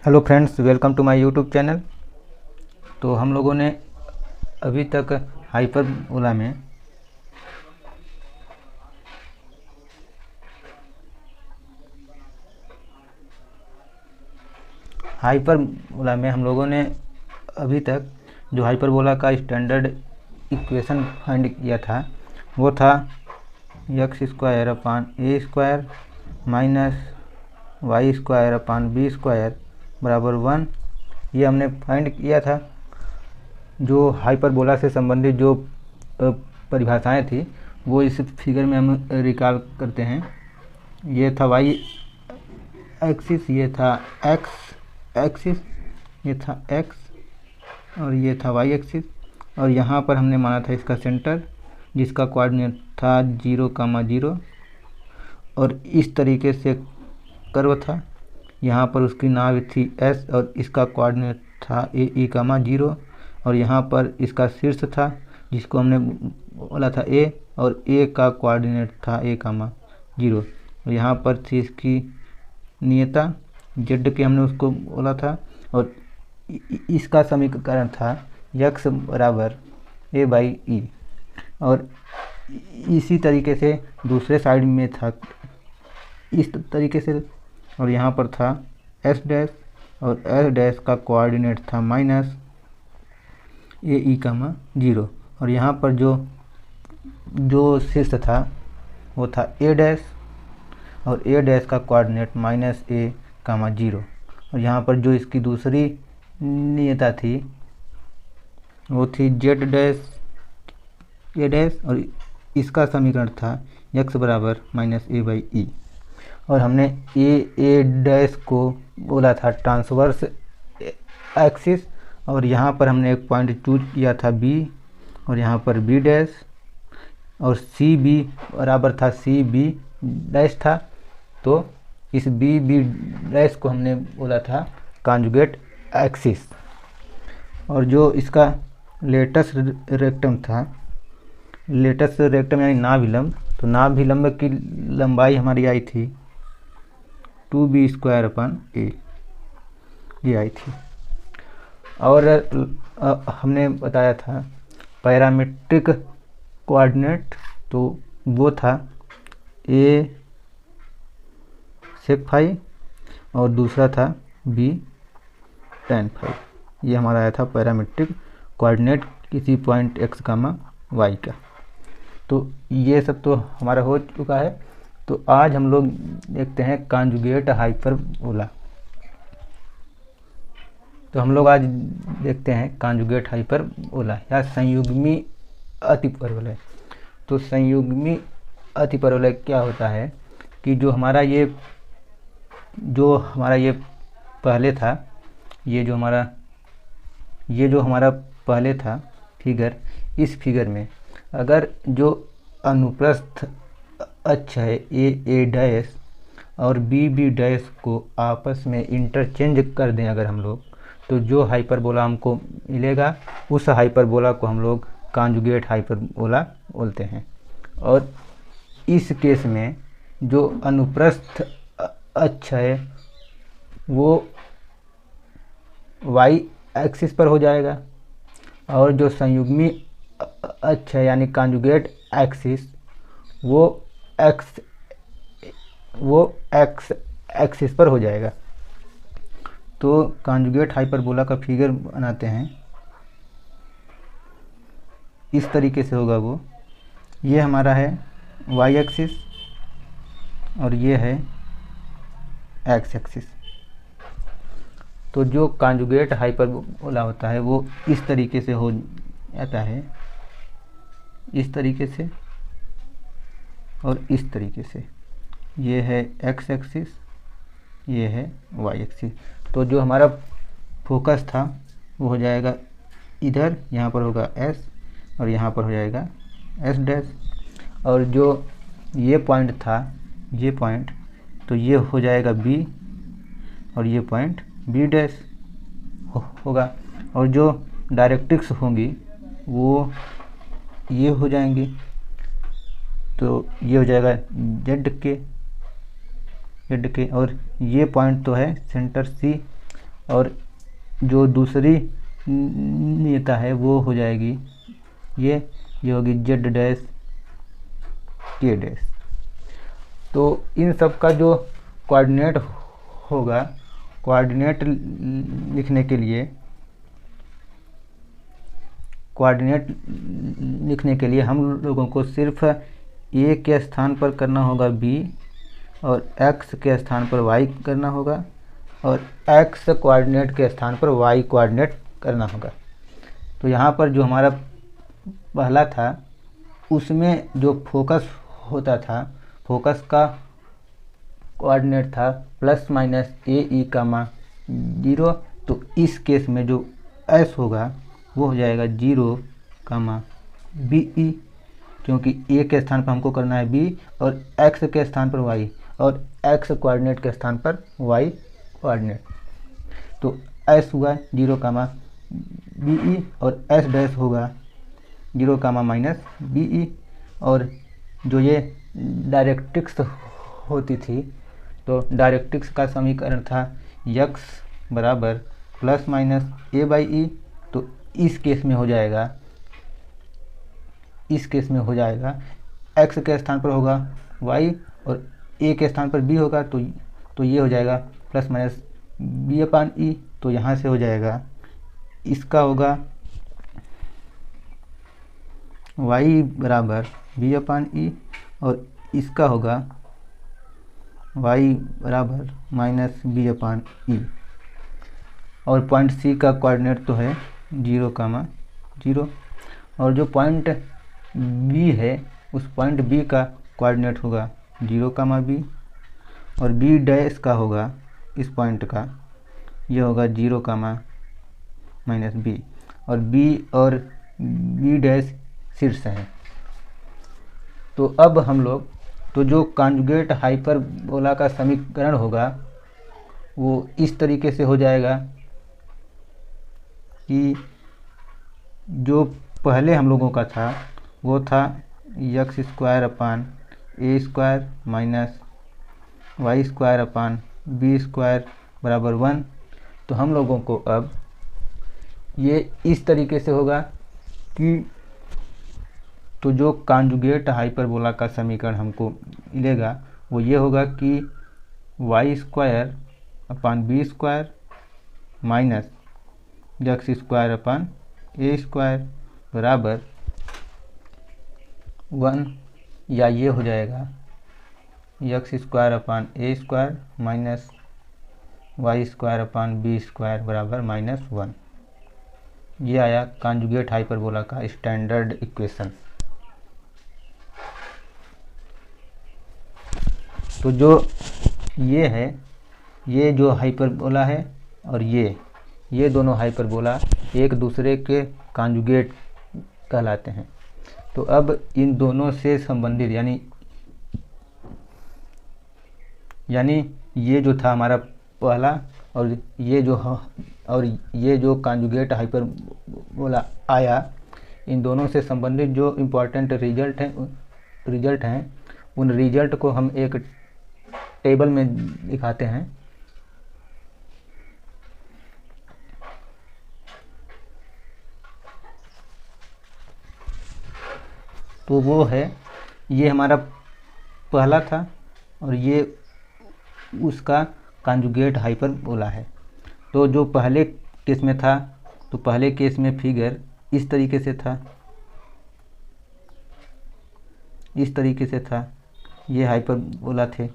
Hello friends, welcome to my YouTube channel. तो हम लोगों ने अभी तक हाइपरबोला में हम लोगों ने अभी तक जो हाइपरबोला का स्टैंडर्ड इक्वेशन फाइंड किया था वो था एक्स स्क्वायर अपान ए square minus Y square upon B square बराबर 1। ये हमने फाइंड किया था। जो हाइपरबोला से संबंधित जो परिभाषाएं थी वो इस फिगर में हम रिकॉल करते हैं। ये था वाई एक्सिस, ये था एक्स एक्सिस, ये था एक्स और ये था वाई एक्सिस। और यहाँ पर हमने माना था इसका सेंटर जिसका कोऑर्डिनेट था 0, 0 और इस तरीके से कर्व था। यहाँ पर उसकी नाभ थी एस और इसका कोऑर्डिनेट था ए 0 और यहाँ पर इसका शीर्ष था जिसको हमने बोला था ए और ए का कोऑर्डिनेट था ए 0 और यहाँ पर थी इसकी नियता जेड के हमने उसको बोला था और इसका समीकरण था यक्स बराबर ए बाई ई। और इसी तरीके से दूसरे साइड में था इस तरीके से और यहाँ पर था एस डैश और एस डैश का कोऑर्डिनेट था माइनस ए ई 0 और यहाँ पर जो शीर्ष था वो था ए डैश और ए डैश का कोऑर्डिनेट माइनस ए 0 और यहाँ पर जो इसकी दूसरी नियता थी वो थी जेड डैश ए डैश और इसका समीकरण था एक्स बराबर माइनस ए बाई ई। और हमने ए डैश को बोला था ट्रांसवर्स एक्सिस और यहाँ पर हमने एक पॉइंट चूज किया था बी और यहाँ पर बी डैश और सी बी बराबर था सी बी डैश था। तो इस बी बी डैश को हमने बोला था कॉन्जुगेट एक्सिस। और जो इसका लेटस रेक्टम था, लेटस रेक्टम यानी नाभिलंब, तो नाभिलंब की लंबाई हमारी आई थी 2b स्क्वायर अपन ए, ये आई थी। और हमने बताया था पैरामीट्रिक कोऑर्डिनेट, तो वो था ए सेक फाई और दूसरा था बी टेन फाई। ये हमारा आया था पैरामीट्रिक कोऑर्डिनेट किसी पॉइंट एक्स वाई का। तो ये सब तो हमारा हो चुका है। तो आज हम लोग देखते हैं कॉन्जुगेट हाइपरबोला। तो हम लोग आज देखते हैं कॉन्जुगेट हाइपरबोला या संयुग्मी अतिपरवलय। तो संयुग्मी अतिपरवलय क्या होता है कि जो हमारा ये पहले था, ये जो हमारा पहले था फिगर, इस फिगर में अगर जो अनुप्रस्थ अक्ष है ए डैश और बी डैश को आपस में इंटरचेंज कर दें अगर हम लोग, तो जो हाइपरबोला हमको मिलेगा उस हाइपरबोला को हम लोग कॉन्जुगेट हाइपरबोला बोलते हैं। और इस केस में जो अनुप्रस्थ अक्ष है वो वाई एक्सिस पर हो जाएगा और जो संयुग्मी अक्ष है यानी कॉन्जुगेट एक्सिस वो एक्स एक्सिस पर हो जाएगा। तो कॉन्जुगेट हाइपरबोला का फिगर बनाते हैं, इस तरीके से होगा वो। ये हमारा है वाई एक्सिस और ये है एक्स एक्सिस। तो जो कॉन्जुगेट हाइपरबोला होता है वो इस तरीके से हो जाता है, इस तरीके से और इस तरीके से। ये है एक्स एक्सिस, ये है वाई एक्सिस। तो जो हमारा फोकस था वो हो जाएगा इधर, यहाँ पर होगा एस और यहाँ पर हो जाएगा एस डैश। और जो ये पॉइंट था, ये पॉइंट, तो ये हो जाएगा बी और ये पॉइंट बी डैश होगा। और जो डायरेक्ट्रिक्स होंगी वो ये हो जाएंगी, तो ये हो जाएगा जेड के और ये पॉइंट तो है सेंटर सी और जो दूसरी नियता है वो हो जाएगी ये होगी जेड डैश के डैश। तो इन सब का जो कोऑर्डिनेट होगा, कोऑर्डिनेट लिखने के लिए हम लोगों को सिर्फ ए के स्थान पर करना होगा बी, और एक्स के स्थान पर वाई करना होगा, और एक्स कोऑर्डिनेट के स्थान पर वाई कोऑर्डिनेट करना होगा। तो यहाँ पर जो हमारा पहला था उसमें जो फोकस होता था, फोकस का कोऑर्डिनेट था प्लस माइनस ए ई कामा 0। तो इस केस में जो एस होगा वो हो जाएगा 0 कामा बी ई, क्योंकि ए के स्थान पर हमको करना है बी और एक्स के स्थान पर वाई और एक्स कोऑर्डिनेट के स्थान पर वाई कोऑर्डिनेट। तो एस हुआ 0 कामा बी ई और एस डैश होगा 0 कामा माइनस बी ई। और जो ये डायरेक्ट्रिक्स होती थी, तो डायरेक्ट्रिक्स का समीकरण था यक्स बराबर plus minus A by E. तो इस केस में हो जाएगा एक्स के स्थान पर होगा वाई और ए के स्थान पर बी होगा, तो ये हो जाएगा प्लस माइनस बी अपान ई। तो यहाँ से हो जाएगा, इसका होगा y बराबर बी अपान ई और इसका होगा y बराबर माइनस बी अपान ई। और पॉइंट सी का कोऑर्डिनेट तो है 0 कामा 0, और जो पॉइंट बी है उस पॉइंट बी का कोऑर्डिनेट होगा 0 कामा बी, और बी डैश का होगा इस पॉइंट का, ये होगा 0 कामा माइनस बी, और बी डैश शीर्ष है। तो अब हम लोग, तो जो कॉन्जुगेट हाइपरबोला का समीकरण होगा वो इस तरीके से हो जाएगा कि जो पहले हम लोगों का था वो था यक्स स्क्वायर अपान ए square minus Y square upon B square बराबर 1। तो हम लोगों को अब ये इस तरीके से होगा कि, तो जो कॉन्जुगेट हाइपरबोला का समीकरण हमको मिलेगा वो ये होगा कि y square upon B square minus x square upon ए स्क्वायर बराबर 1, या ये हो जाएगा यक्स स्क्वायर अपान ए square minus Y square upon B square बराबर -1। ये आया कॉन्जुगेट हाइपरबोला का स्टैंडर्ड इक्वेशन। तो जो ये है, ये जो हाइपरबोला है और ये दोनों हाइपरबोला एक दूसरे के कॉन्जुगेट कहलाते हैं। तो अब इन दोनों से संबंधित यानी ये जो था हमारा पहला और ये जो कॉन्जुगेट हाइपरबोला आया, इन दोनों से संबंधित जो इम्पोर्टेंट रिजल्ट हैं उन रिजल्ट को हम एक टेबल में दिखाते हैं। तो वो है, ये हमारा पहला था और ये उसका कॉन्जुगेट हाइपरबोला है। तो जो पहले केस में था, तो पहले केस में फिगर इस तरीके से था, इस तरीके से था, ये हाइपरबोला थे।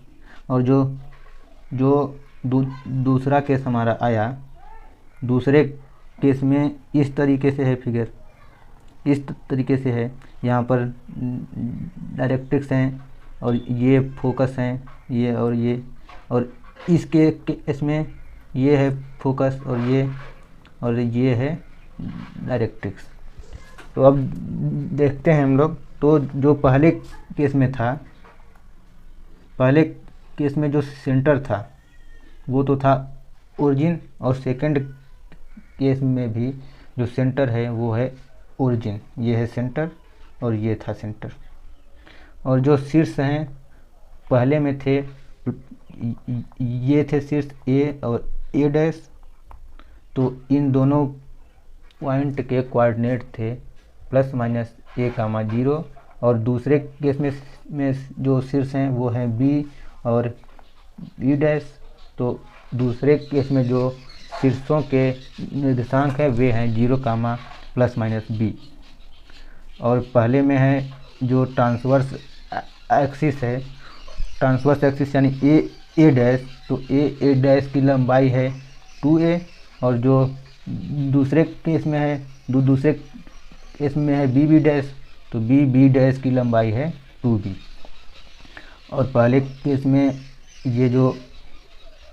और जो दूसरा केस हमारा आया, दूसरे केस में इस तरीके से है फिगर, इस तरीके से है। यहाँ पर डायरेक्ट्रिक्स हैं और ये फोकस हैं, ये और इसके केस में ये है फोकस और ये है डायरेक्ट्रिक्स। तो अब देखते हैं हम लोग। तो जो पहले केस में था, पहले केस में जो सेंटर था वो तो था ओरिजिन, और सेकंड केस में भी जो सेंटर है वो है ओरिजिन। ये है सेंटर और ये था सेंटर। और जो शीर्ष हैं, पहले में थे, ये थे शीर्ष ए और ए डैश, तो इन दोनों पॉइंट के कोऑर्डिनेट थे प्लस माइनस a कामा 0, और दूसरे केस में जो शीर्ष हैं वो हैं b और b डैश। तो दूसरे केस में जो शीर्षों के निर्देशांक हैं वे हैं 0 कामा प्लस माइनस b, और पहले में है जो ट्रांसवर्स एक्सिस है, ट्रांसवर्स एक्सिस यानी a डैश, तो a डैश की लंबाई है 2a, और जो दूसरे केस में है दूसरे केस में है b डैश, तो b डैश की लंबाई है 2b। और पहले केस में ये जो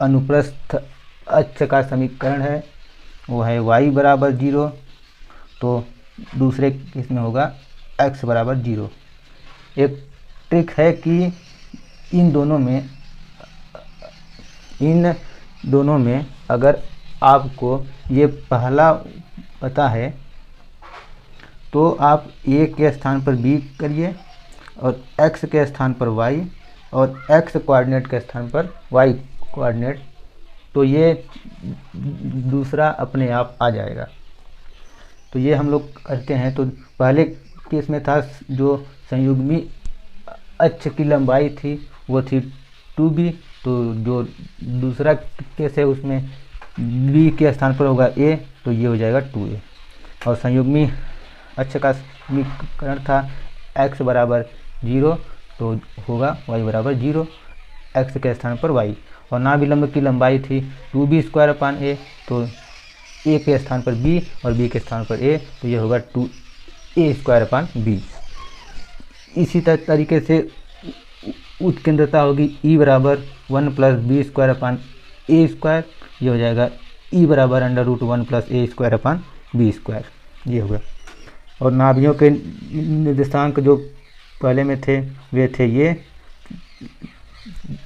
अनुप्रस्थ अक्ष का समीकरण है वो है y बराबर 0, तो दूसरे केस में होगा x बराबर 0। एक ट्रिक है कि इन दोनों में अगर आपको ये पहला पता है तो आप a के स्थान पर b करिए और x के स्थान पर y और x कोऑर्डिनेट के स्थान पर y कोऑर्डिनेट, तो ये दूसरा अपने आप आ जाएगा। तो ये हम लोग करते हैं। तो पहले केस में था जो संयुग्मी अक्ष की लंबाई थी वो थी 2b, तो जो दूसरा केस है उसमें b के स्थान पर होगा a, तो ये हो जाएगा 2a। और संयुग्मी अक्ष का समीकरण था x बराबर 0, तो होगा y बराबर 0, x के स्थान पर y। और नाभिलंब की लंबाई थी 2b स्क्वायर अपान a, तो a के स्थान पर b और b के स्थान पर a, तो ये होगा 2a स्क्वायर अपान b। इसी तरीके से उत्केंद्रता होगी E बराबर 1 plus B square upon a square, ये हो जाएगा E बराबर √1 plus a square upon b square, ये होगा। और नाभियों के निर्देशांक जो पहले में थे वे थे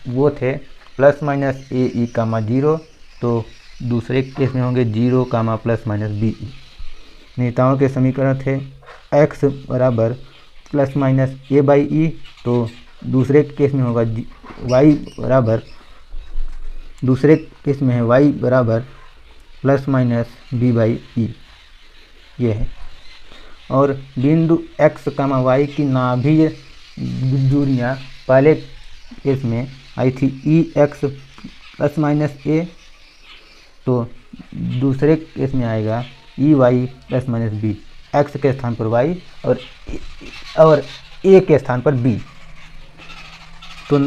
वो थे प्लस माइनस a e कामा 0, तो दूसरे केस में होंगे 0 कामा प्लस माइनस b e। नेताओं के समीकरण थे x बराबर plus minus a by E, तो दूसरे केस में होगा y बराबर, दूसरे केस में है y बराबर plus minus b by E, ये है। और बिंदु x कामा y की नाभीय दूरियां पहले केस में आई थी ex प्लस माइनस a, तो दूसरे केस में आएगा ey plus minus b, x के स्थान पर y और a के स्थान पर b। तो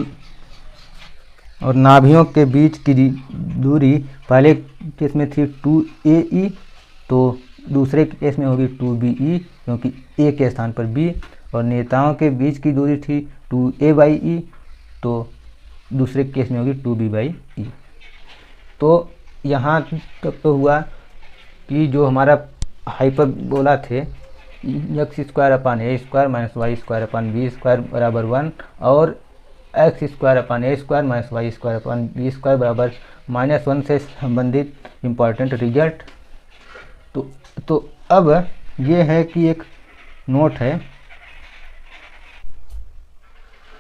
और नाभियों के बीच की दूरी पहले केस में थी 2ae, तो दूसरे केस में होगी 2be, क्योंकि a के स्थान पर b। और नेताओं के बीच की दूरी थी 2a बाई ई, तो दूसरे केस में होगी 2b बाई ई। तो यहाँ तक तो हुआ कि जो हमारा हाइपरबोला थे एक्स स्क्वायर अपान ए square minus Y square upon B square बराबर 1 और एक्स स्क्वायर अपान ए square minus Y square upon B square बराबर -1 से संबंधित इम्पॉर्टेंट रिजल्ट। तो अब ये है कि एक नोट है,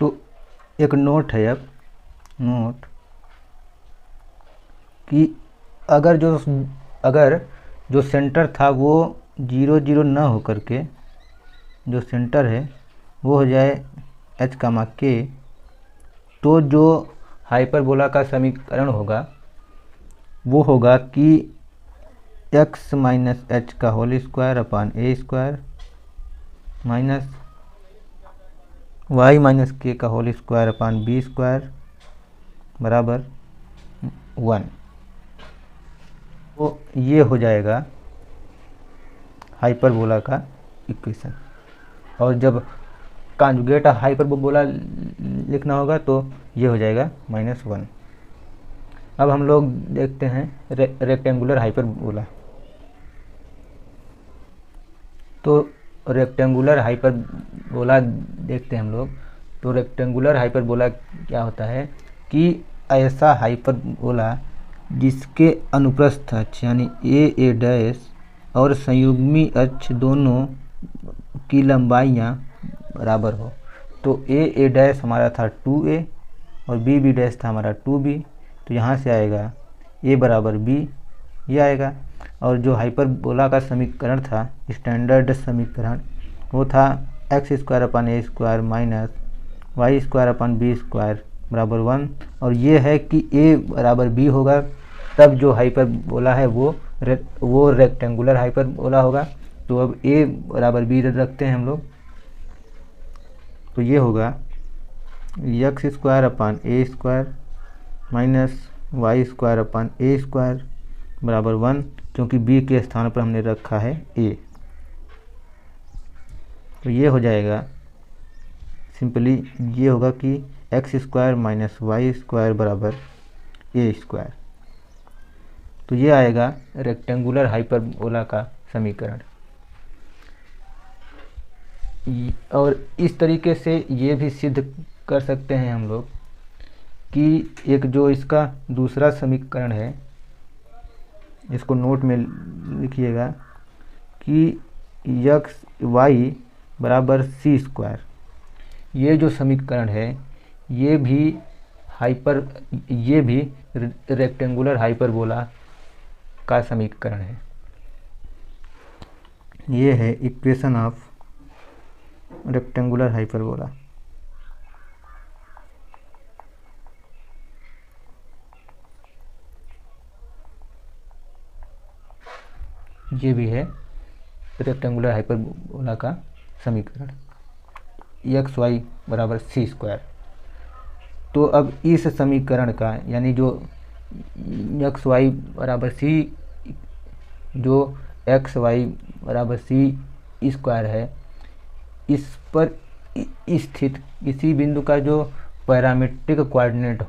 तो एक नोट है अब नोट कि अगर जो सेंटर था वो 0 0 न हो करके जो सेंटर है वो हो जाए h कामा k, तो जो हाइपरबोला का समीकरण होगा वो होगा कि x माइनस एच का होल स्क्वायर अपान ए square minus Y minus K का whole square upon B square बराबर 1। तो ये हो जाएगा हाइपरबोला का इक्वेशन। और जब कॉन्जुगेट हाइपरबोला लिखना होगा तो ये हो जाएगा -1। अब हम लोग देखते हैं रेक्टेंगुलर हाइपरबोला। तो रेक्टेंगुलर हाइपरबोला देखते हैं हम लोग। तो रेक्टेंगुलर हाइपरबोला क्या होता है कि ऐसा हाइपरबोला जिसके अनुप्रस्थ अक्ष यानी ए डैश और संयुग्मी अक्ष दोनों की लंबाइयाँ बराबर हो। तो ए डैश हमारा था 2a और बी डैश था हमारा 2b, तो यहाँ से आएगा a बराबर b, ये आएगा। और जो हाइपरबोला का समीकरण था, स्टैंडर्ड समीकरण, वो था x square upon a square minus Y square upon b square बराबर 1। और ये है कि ए बराबर बी होगा तब जो हाइपरबोला है वो रेक्टेंगुलर हाइपरबोला होगा। तो अब ए बराबर बी रखते हैं हम लोग, तो ये होगा x square upon a square minus Y square upon a square बराबर 1, क्योंकि बी के स्थान पर हमने रखा है ए। तो ये हो जाएगा सिंपली, ये होगा कि x square minus Y square बराबर ए स्क्वायर। तो ये आएगा रेक्टेंगुलर हाइपरबोला का समीकरण। और इस तरीके से ये भी सिद्ध कर सकते हैं हम लोग कि एक जो इसका दूसरा समीकरण है, इसको नोट में लिखिएगा कि एक्स वाई बराबर सी स्क्वायर, ये जो समीकरण है ये भी रेक्टेंगुलर हाइपरबोला का समीकरण है। ये है इक्वेशन ऑफ रेक्टेंगुलर हाइपरबोला। ये भी है रेक्टेंगुलर हाइपरबोला का समीकरण, एक्स वाई बराबर सी स्क्वायर। तो अब इस समीकरण का, यानी जो एक्स वाई बराबर सी, जो एक्स वाई बराबर सी स्क्वायर है, इस पर स्थित किसी बिंदु का जो पैरामीट्रिक कोऑर्डिनेट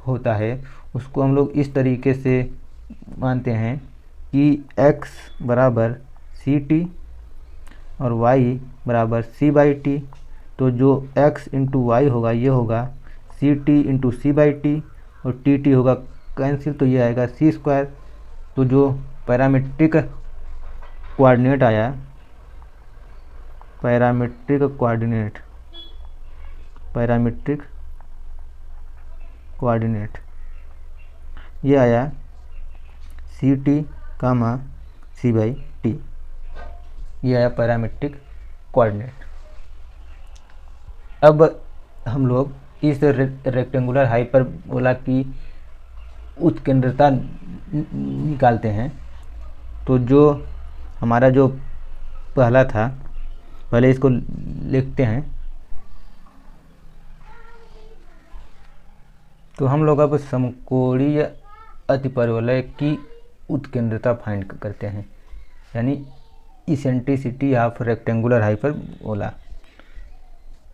होता है उसको हम लोग इस तरीके से मानते हैं कि x बराबर सी टी और y बराबर सी बाई टी। तो जो x इंटू वाई होगा ये होगा C T into C by T, और टी टी होगा कैंसिल, तो ये आएगा सी स्क्वायर। तो जो पैरामीट्रिक कोऑर्डिनेट आया, पैरामीट्रिक कोऑर्डिनेट ये आया C T comma C by T, ये आया पैरामीट्रिक कोऑर्डिनेट। अब हम लोग इस रेक्टेंगुलर हाइपरबोला की उत्केंद्रता निकालते हैं। तो जो हमारा जो पहला था, पहले इसको लिखते हैं। तो हम लोग अब समकोणीय अतिपरवलय की उत्केंद्रता फाइंड करते हैं, यानी इसेंट्रिसिटी ऑफ रेक्टेंगुलर हाइपरबोला।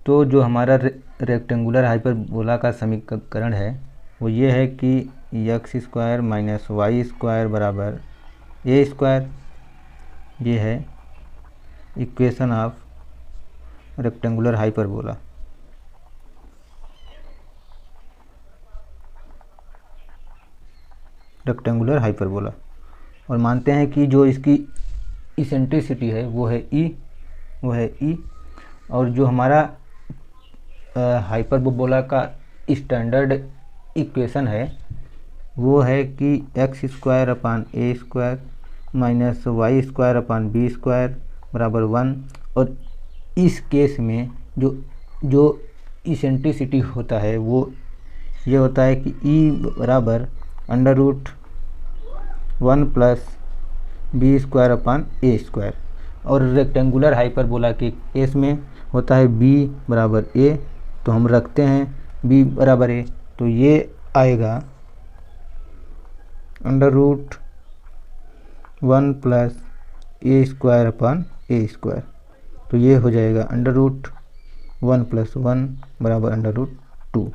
तो जो हमारा रेक्टेंगुलर हाइपरबोला का समीकरण है वो ये है कि x square minus Y square बराबर ए स्क्वायर। ये है इक्वेशन ऑफ रेक्टेंगुलर हाइपरबोला। और मानते हैं कि जो इसकी इसेंट्रिसिटी है वो है ई, और जो हमारा हाइपरबोला का स्टैंडर्ड इक्वेशन है वो है कि एक्स स्क्वायर अपान ए square minus Y square upon B square बराबर 1। और इस केस में जो इसेंट्रिसिटी होता है वो ये होता है कि ई बराबर under root 1 plus B square upon ए स्क्वायर। और रेक्टेंगुलर हाइपरबोला के केस में होता है बी बराबर ए, तो हम रखते हैं बी बराबर ए, तो ये आएगा अंडर रूट 1 प्लस ए स्क्वायर अपान ए स्क्वायर। तो ये हो जाएगा अंडर रूट 1 प्लस 1 बराबर अंडर रूट 2।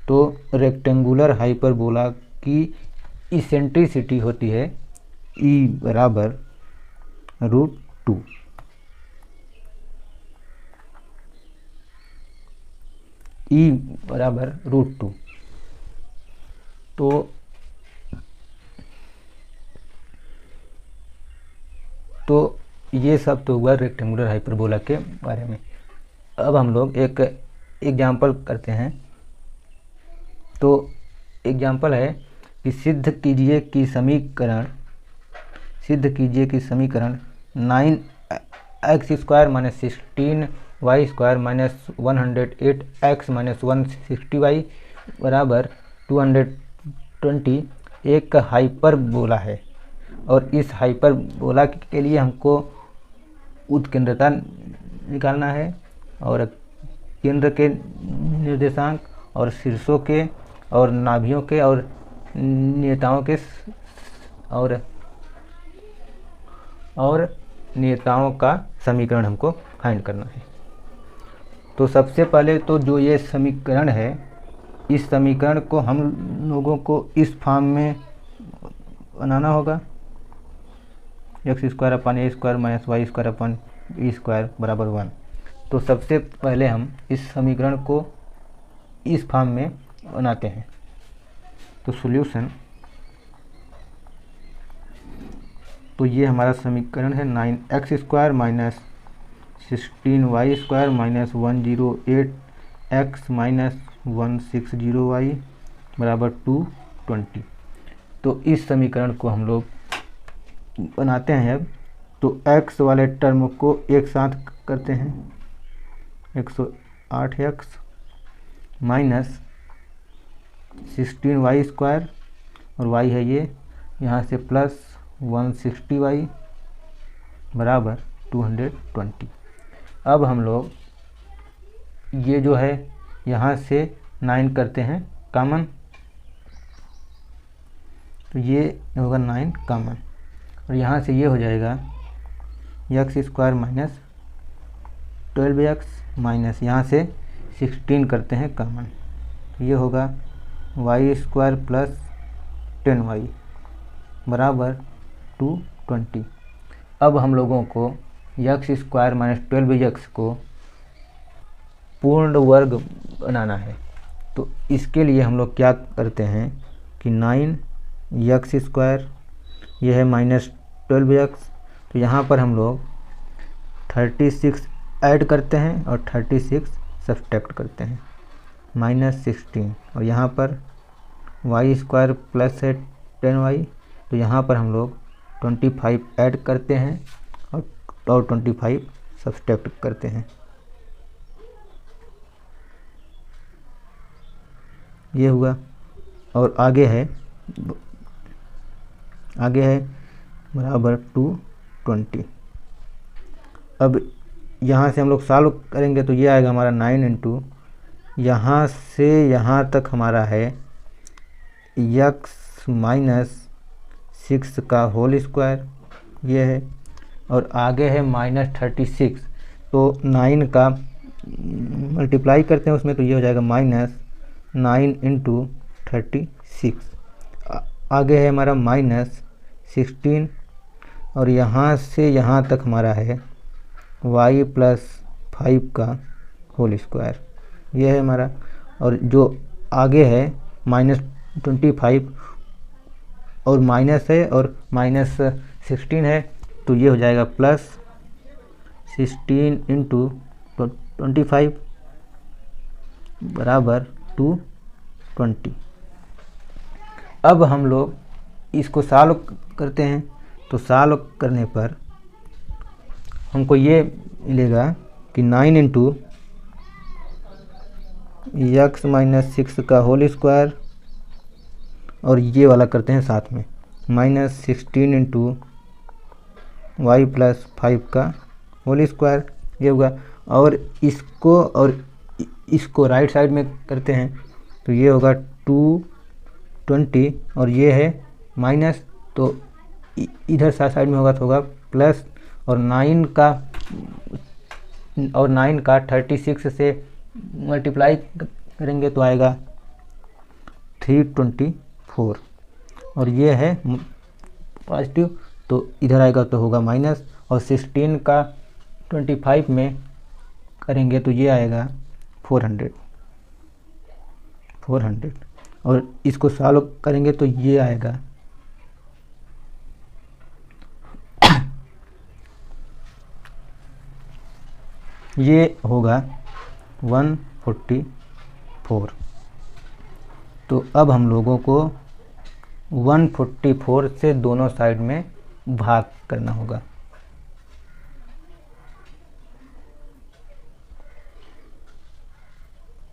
तो रेक्टेंगुलर हाइपरबोला की इसेंट्रिसिटी होती है ई बराबर रूट 2। ई बराबर रूट 2। तो ये सब तो हुआ रेक्टेंगुलर हाइपरबोला के बारे में। अब हम लोग एक एग्जाम्पल करते हैं। तो एग्जाम्पल है कि सिद्ध कीजिए कि सिद्ध कीजिए कि समीकरण 9x² minus 16y² minus 108x minus 160y बराबर 220 एक हाइपरबोला है और इस हाइपरबोला के लिए हमको उत्केंद्रता निकालना है और केंद्र के निर्देशांक और शीर्षों के और नाभियों के और नियताओं के और नियताओं का समीकरण हमको फाइंड करना है। तो सबसे पहले तो जो ये समीकरण है, इस समीकरण को हम लोगों को इस फॉर्म में बनाना होगा, x² माइनस y² बराबर 1। तो सबसे पहले हम इस समीकरण को इस फॉर्म में बनाते हैं। तो सॉल्यूशन, तो ये हमारा समीकरण है 9x² minus 16y² minus 108x minus 160y बराबर 220। तो इस समीकरण को हम लोग बनाते हैं। अब तो x वाले टर्म को एक साथ करते हैं, 108x माइनस 16y² और y है ये, यहाँ से प्लस 160y बराबर 220। अब हम लोग ये जो है यहाँ से 9 करते हैं कॉमन, तो ये होगा 9 कॉमन और यहाँ से ये हो जाएगा x² माइनस 12x माइनस यहाँ से 16 करते हैं कॉमन, तो ये होगा y² प्लस 10y बराबर 220। अब हम लोगों को x² माइनस 12x को पूर्ण वर्ग बनाना है। तो इसके लिए हम लोग क्या करते हैं कि 9x² यह है माइनस 12x, तो यहाँ पर हम लोग 36 ऐड करते हैं और 36 सब्सट्रैक्ट करते हैं, माइनस 16, और यहाँ पर y² प्लस है 10y, तो यहाँ पर हम लोग 25 ऐड करते हैं और 25 सब्सट्रैक्ट करते हैं। ये हुआ और आगे है बराबर 220। अब यहाँ से हम लोग सॉल्व करेंगे तो ये आएगा हमारा 9 इंटू यहाँ से यहाँ तक हमारा है x माइनस 6 का होल स्क्वायर, ये है, और आगे है माइनस 36, तो 9 का मल्टीप्लाई करते हैं उसमें, तो ये हो जाएगा माइनस 9 इंटू 36। आगे है हमारा माइनस 16 और यहाँ से यहाँ तक हमारा है y प्लस 5 का होल स्क्वायर, ये है हमारा, और जो आगे है माइनस 25 और माइनस है और माइनस 16 है, तो ये हो जाएगा प्लस 16 इंटू 25 बराबर 220। अब हम लोग इसको सॉल्व करते हैं, तो सॉल्व करने पर हमको ये मिलेगा कि 9 इंटू x माइनस 6 का होल स्क्वायर और ये वाला करते हैं साथ में, माइनस 16 इंटू y प्लस 5 का होल स्क्वायर, ये होगा, और इसको राइट साइड में करते हैं, तो ये होगा 220 और ये है माइनस, तो इधर साइड में होगा तो होगा प्लस, और 9 का 36 से मल्टीप्लाई करेंगे तो आएगा 324, और ये है पॉजिटिव, तो इधर आएगा तो होगा माइनस, और 16 का 25 में करेंगे तो ये आएगा 400, और इसको सॉल्व करेंगे तो ये आएगा ये होगा 144। तो अब हम लोगों को 144 से दोनों साइड में भाग करना होगा।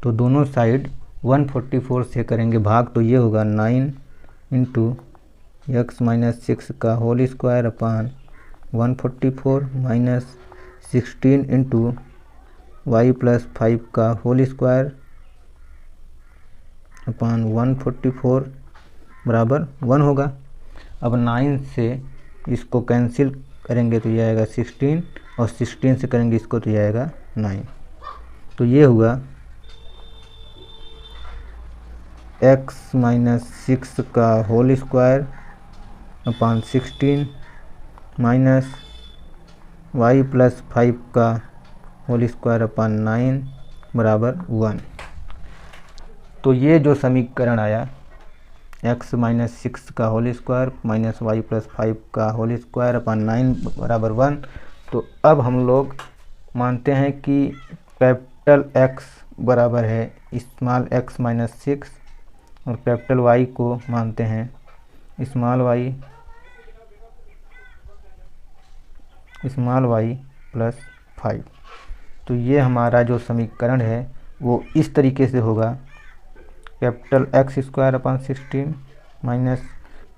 तो दोनों साइड 144 से करेंगे भाग, तो ये होगा 9 इंटू एक्स माइनस 6 का whole square upon 144 minus 16 into Y plus 5 का होल स्क्वायर अपान 144 बराबर 1 होगा। अब 9 से इसको कैंसिल करेंगे तो ये आएगा 16, और 16 से करेंगे इसको तो ये आएगा 9। तो ये हुआ x माइनस 6 का whole square upon 16 minus Y plus 5 का होल स्क्वायर अपान 9 बराबर 1। तो ये जो समीकरण आया x माइनस 6 का whole square minus Y plus 5 का होल स्क्वायर अपान 9 बराबर 1। तो अब हम लोग मानते हैं कि कैपिटल X बराबर है स्मॉल x माइनस 6, और कैपिटल Y को मानते हैं स्मॉल y प्लस 5। तो ये हमारा जो समीकरण है वो इस तरीके से होगा, capital X square upon 16 minus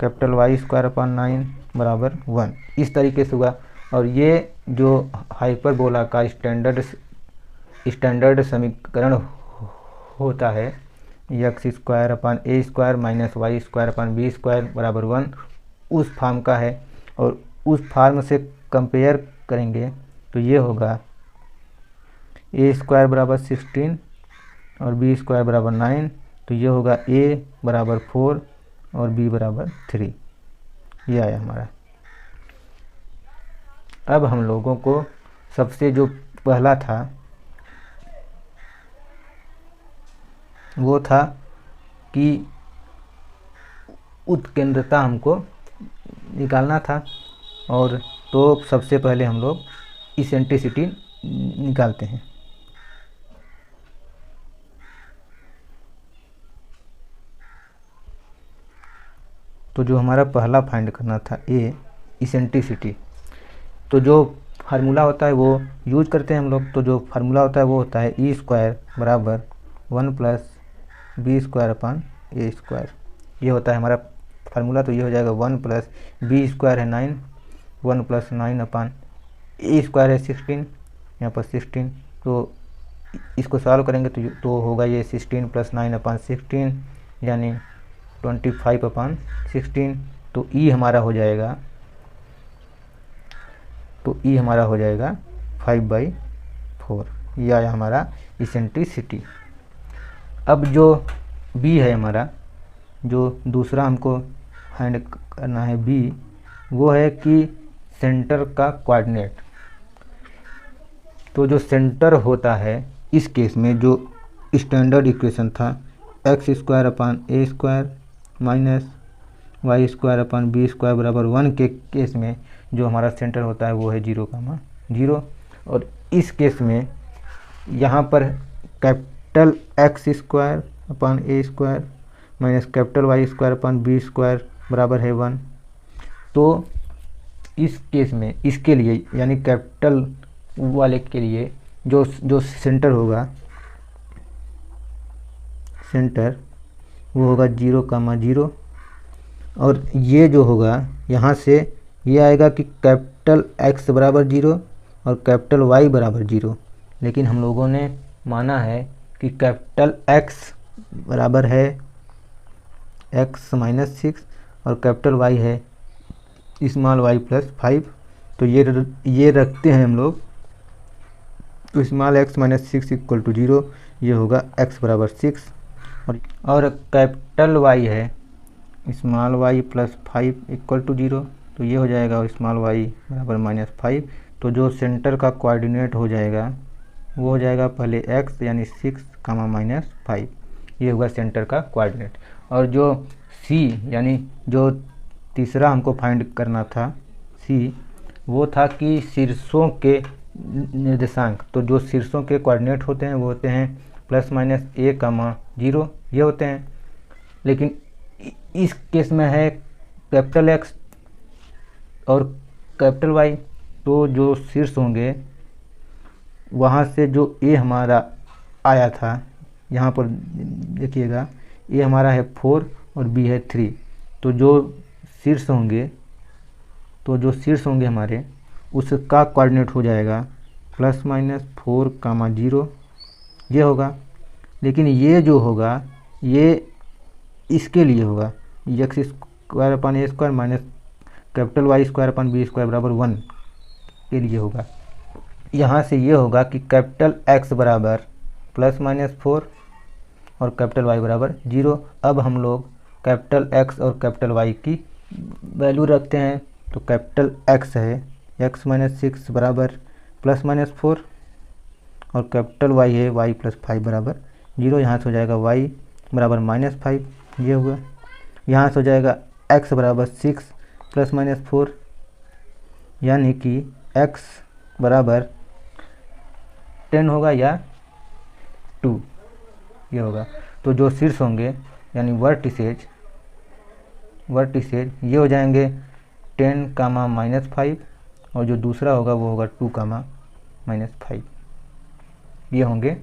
capital Y square upon 9 बराबर 1, इस तरीके से होगा। और ये जो हाइपरबोला का स्टैंडर्ड समीकरण होता है एक्स स्क्वायर अपान ए square minus Y square upon B square बराबर 1, उस फॉर्म का है। और उस फॉर्म से कंपेयर करेंगे तो ये होगा ए स्क्वायर बराबर 16 और बी स्क्वायर बराबर 9, तो ये होगा ए बराबर 4 और बी बराबर 3। ये आया हमारा। अब हम लोगों को सबसे जो पहला था वो था कि उत्केंद्रता हमको निकालना था, और तो सबसे पहले हम लोग इसेंट्रिसिटी निकालते हैं। तो जो हमारा पहला फाइंड करना था ए इसेंट्रिसिटी, तो जो फार्मूला होता है वो यूज करते हैं हम लोग। तो जो फार्मूला होता है वो होता है ई स्क्वायर बराबर 1 प्लस बी स्क्वायर अपान ए स्क्वायर, ये होता है हमारा फार्मूला। तो ये हो जाएगा 1 प्लस बी स्क्वायर है 9, 1 प्लस 9 अपान ए स्क्वायर है 16, यहाँ पर 16। तो इसको सॉल्व करेंगे तो होगा ये 16 प्लस 9 अपान 16 यानी 25 अपान 16। तो ई हमारा हो जाएगा 5/4। ये आया हमारा इसेंट्रिसिटी। अब जो बी है हमारा, जो दूसरा हमको फाइंड करना है बी, वो है कि सेंटर का कोऑर्डिनेट। तो जो सेंटर होता है इस केस में जो स्टैंडर्ड इक्वेशन था एक्स स्क्वायर अपान ए square minus Y square upon B square बराबर 1 के केस में जो हमारा सेंटर होता है वो है 0,0। और इस केस में यहाँ पर कैपिटल एक्स स्क्वायर अपान ए square minus capital y square upon B square बराबर है 1। तो इस केस में इसके लिए यानी कैपिटल वाले के लिए जो सेंटर होगा, सेंटर वो होगा 0,0। और ये जो होगा यहाँ से ये आएगा कि कैपिटल एक्स बराबर 0 और कैपिटल वाई बराबर 0। लेकिन हम लोगों ने माना है कि कैपिटल एक्स बराबर है एक्स माइनस 6 और कैपिटल वाई है स्मॉल वाई प्लस 5। तो ये रखते हैं हम लोग। तो small X minus 6 equal to 0, ये होगा एक्स बराबर 6, और कैपिटल वाई है small Y plus 5 equal to 0, तो ये हो जाएगा स्मॉल वाई बराबर -5। तो जो सेंटर का कोऑर्डिनेट हो जाएगा वो हो जाएगा पहले x यानी 6, -5, ये होगा सेंटर का कोऑर्डिनेट। और जो c यानी जो तीसरा हमको फाइंड करना था c, वो था कि शीर्षों के निर्देशांक। तो जो शीर्षों के कोऑर्डिनेट होते हैं वो होते हैं +-a, 0 ये होते हैं। लेकिन इस केस में है कैपिटल एक्स और कैपिटल वाई, तो जो शीर्ष होंगे वहाँ से जो ए हमारा आया था, यहाँ पर देखिएगा ए हमारा है 4 और बी है 3, तो जो शीर्ष होंगे हमारे उसका कोऑर्डिनेट हो जाएगा ±4, 0 ये होगा। लेकिन ये जो होगा ये इसके लिए होगा x² माइनस कैपिटल y² बराबर 1 के लिए होगा। यहाँ से ये होगा कि कैपिटल X बराबर ±4 और कैपिटल Y बराबर 0। अब हम लोग कैपिटल X और कैपिटल Y की वैल्यू रखते हैं, तो कैपिटल X है x-6 बराबर ±4 और कैपिटल Y है y + 5 बराबर 0। यहाँ से हो जाएगा y बराबर -5, ये हुआ। यहाँ से हो जाएगा x बराबर 6 ± 4, यानी कि x बराबर 10 होगा या 2, ये होगा। तो जो शीर्ष होंगे यानी वर्टिसेज ये हो जाएंगे 10, -5 और जो दूसरा होगा वो होगा 2, -5, ये होंगे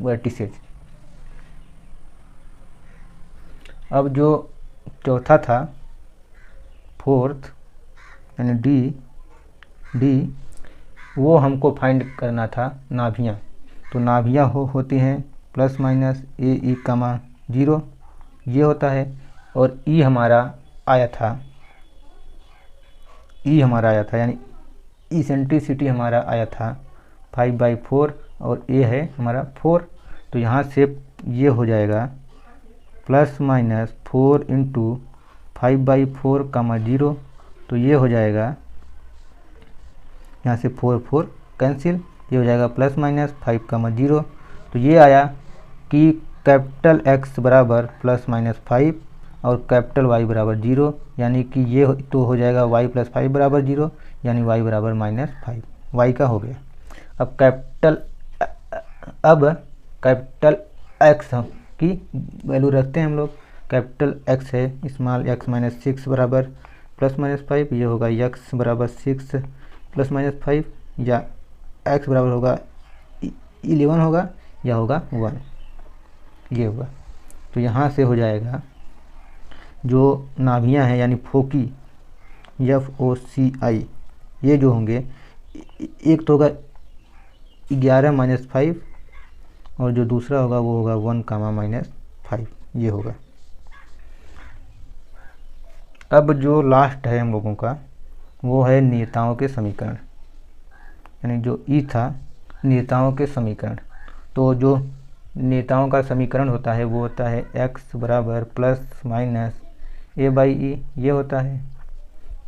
वर्टिसेज। अब जो चौथा था फोर्थ यानी डी वो हमको फाइंड करना था नाभियाँ। तो नाभियाँ होती हैं ±AE, 0 ये होता है, और ई हमारा आया था यानी इसेंट्रिसिटी हमारा आया था 5/4 और ए है हमारा 4। तो यहाँ से ये हो जाएगा ±4 × 5/4, 0, तो ये हो जाएगा, यहाँ से 4 कैंसिल, ये हो जाएगा ±5, 0। तो ये आया कि कैपिटल X बराबर ±5 और कैपिटल Y बराबर 0, यानी कि ये तो हो जाएगा y + 5 बराबर 0, यानी y बराबर -5, y का हो गया। अब कैपिटल X की वैल्यू रखते हैं हम लोग। कैपिटल X है स्मॉल x-6 बराबर ±5, ये होगा x बराबर 6 ± 5, या x बराबर होगा 11 होगा या होगा 1, ये होगा। तो यहाँ से हो जाएगा जो नाभियाँ हैं यानी फोकी FOCI, ये जो होंगे एक तो होगा 11 - 5 और जो दूसरा होगा वो होगा 1, -5, ये होगा। अब जो लास्ट है हम लोगों का वो है नियताओं के समीकरण, यानी जो ई था नियताओं के समीकरण। तो जो नियताओं का समीकरण होता है वो होता है x बराबर ±a/e, ये होता है।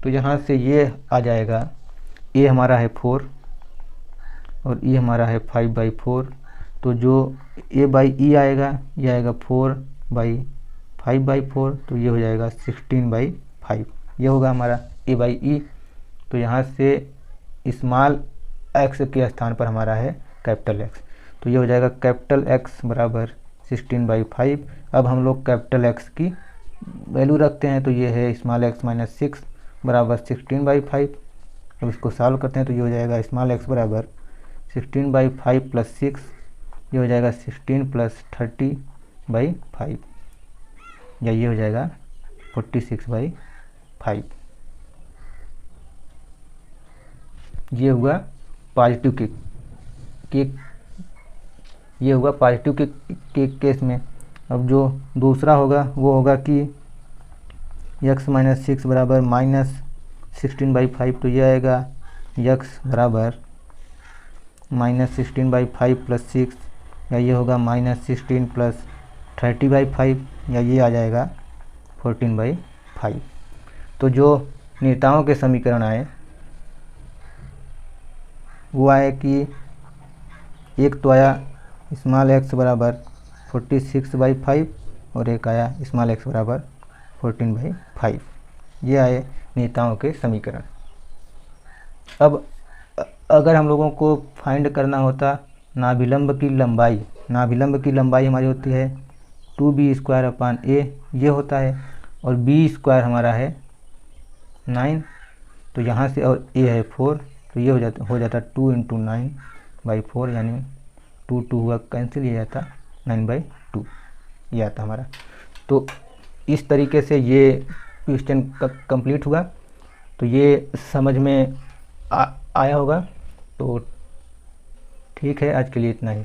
तो यहाँ से ये आ जाएगा, a हमारा है 4 और e हमारा है 5/4, तो जो a/e आएगा ये आएगा 4/5/4, तो ये हो जाएगा 16/5, ये होगा हमारा a/e। तो यहाँ से स्मॉल x के स्थान पर हमारा है कैपिटल X, तो ये हो जाएगा कैपिटल X बराबर 16/5। अब हम लोग कैपिटल X की वैल्यू रखते हैं, तो ये है स्मॉल x - 6 बराबर 16/5। अब इसको सॉल्व करते हैं तो ये हो जाएगा स्मॉल x बराबर 16/5 + 6, ये हो जाएगा 16 + 30/5, या ये हो जाएगा 46/5। ये हुआ पॉजिटिव ये हुआ पॉजिटिव के केस में। अब जो दूसरा होगा वो होगा कि x - 6 बराबर -16/5, तो ये आएगा x बराबर -16/5 + 6, या ये होगा -16 + 30/5, या ये आ जाएगा 14/5। तो जो नियताओं के समीकरण आए वो आए कि एक तो आया स्मॉल x बराबर 46/5 और एक आया स्मॉल x बराबर 14/5, ये आए नियताओं के समीकरण। अब अगर हम लोगों को फाइंड करना होता नाभिलंब की लंबाई, हमारी होती है 2b²/a, ये होता है, और b² हमारा है 9, तो यहाँ से, और ये है 4, तो ये हो जाता 2 × 9/4, यानी 2 2 हुआ कैंसिल, ये जाता 9/2, ये आता हमारा। तो इस तरीके से ये क्वेश्चन कंप्लीट हुआ। तो ये समझ में आया होगा। तो ठीक है, आज के लिए इतना ही।